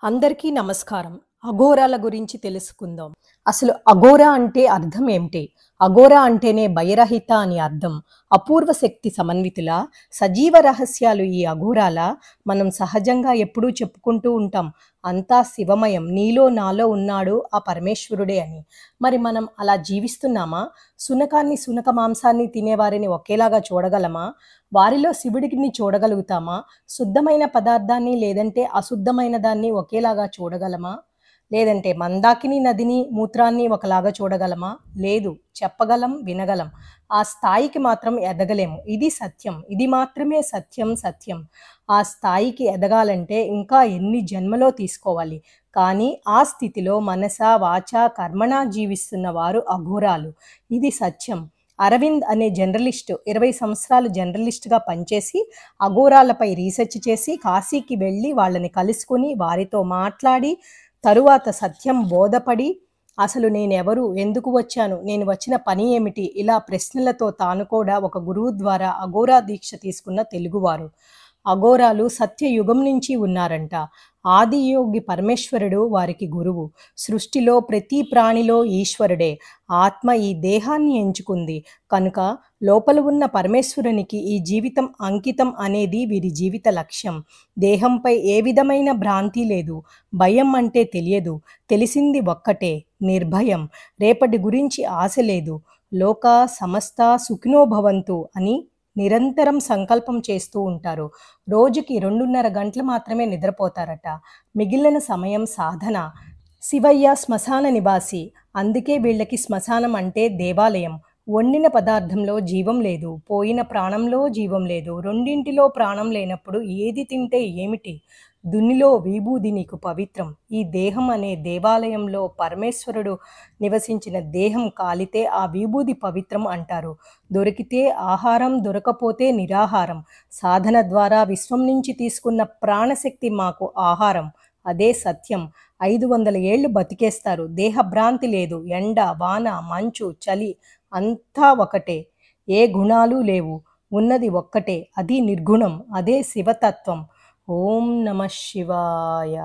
అందరికీ నమస్కారం. అఘోరాల గురించి తెలుసుకుందాం. అసలు అఘోరా అంటే అర్థం ఏమిటి? అఘోరా అంటేనే భయరహిత అని అర్థం. అపూర్వ శక్తి సమన్వితుల, సజీవ రహస్యాలు ఈ అఘోరాల మనం సహజంగా ఎప్పుడూ చెప్పుకుంటూ ఉంటాం. అంతా శివమయం. నీలో నాలో ఉన్నాడు ఆ పరమేశ్వరుడే అని. మరి మనం అలా జీవిస్తున్నామా? శునకాన్ని, శునక మాంసాన్ని తినేవారిని ఒకేలాగా చూడగలమా? వారిలో శివుడిని చూడగలుగుతామా? శుద్ధమైన పదార్థాన్ని లేదంటే అశుద్ధమైన దాన్ని ఒకేలాగా చూడగలమా? లేదంటే మందాకిని నదిని, మూత్రాన్ని ఒకలాగా చూడగలమా? లేదు. చెప్పగలం, వినగలం. ఆ స్థాయికి మాత్రం ఎదగలేము. ఇది సత్యం. ఇది మాత్రమే సత్యం, సత్యం. ఆ స్థాయికి ఎదగాలంటే ఇంకా ఎన్ని జన్మలో తీసుకోవాలి. కానీ ఆ స్థితిలో మనస, వాచ, కర్మణా జీవిస్తున్న వారు అఘోరాలు. ఇది సత్యం. అరవింద్ అనే జర్నలిస్టు 20 సంవత్సరాలు జర్నలిస్ట్‌గా పనిచేసి, అఘోరాలపై రీసెర్చ్ చేసి, కాశీకి వెళ్ళి వాళ్ళని కలుసుకొని, వారితో మాట్లాడి, తరువాత సత్యం బోధపడి, అసలు నేనెవరు? ఎందుకు వచ్చాను? నేను వచ్చిన పని ఏమిటి? ఇలా ప్రశ్నలతో తాను కూడా ఒక గురువు ద్వారా అఘోరా దీక్ష తీసుకున్న తెలుగువారు. అఘోరాలు సత్యయుగం నుంచి ఉన్నారంట. ఆదియోగి పరమేశ్వరుడు వారికి గురువు. సృష్టిలో ప్రతి ప్రాణిలో ఈశ్వరుడే. ఆత్మ ఈ దేహాన్ని ఎంచుకుంది కనుక లోపల ఉన్న పరమేశ్వరునికి ఈ జీవితం అంకితం అనేది వీరి జీవిత లక్ష్యం. దేహంపై ఏ విధమైన భ్రాంతి లేదు. భయం అంటే తెలియదు. తెలిసింది ఒక్కటే, నిర్భయం. రేపటి గురించి ఆశ లేదు. లోక సమస్త సుఖినో భవంతు అని నిరంతరం సంకల్పం చేస్తూ ఉంటారు. రోజుకి 2:30 గంటలు మాత్రమే నిద్రపోతారట. మిగిలిన సమయం సాధన. శివయ్య శ్మశాన నివాసి. అందుకే వీళ్ళకి శ్మశానం అంటే దేవాలయం. వండిన పదార్థంలో జీవం లేదు. పోయిన ప్రాణంలో జీవం లేదు. రెండింటిలో ప్రాణం లేనప్పుడు ఏది తింటే ఏమిటి? దునిలో విభూది నీకు పవిత్రం. ఈ దేహం అనే దేవాలయంలో పరమేశ్వరుడు నివసించిన దేహం కాలితే ఆ విభూది పవిత్రం అంటారు. దొరికితే ఆహారం, దొరకపోతే నిరాహారం. సాధన ద్వారా విశ్వం నుంచి తీసుకున్న ప్రాణశక్తి మాకు ఆహారం. అదే సత్యం. 500 ఏళ్ళు బతికేస్తారు. దేహభ్రాంతి లేదు. ఎండ, వాన, మంచు, చలి అంతా ఒకటే. ఏ గుణాలు లేవు. ఉన్నది ఒక్కటే. అది నిర్గుణం. అదే శివతత్వం. ఓం నమః శివాయ.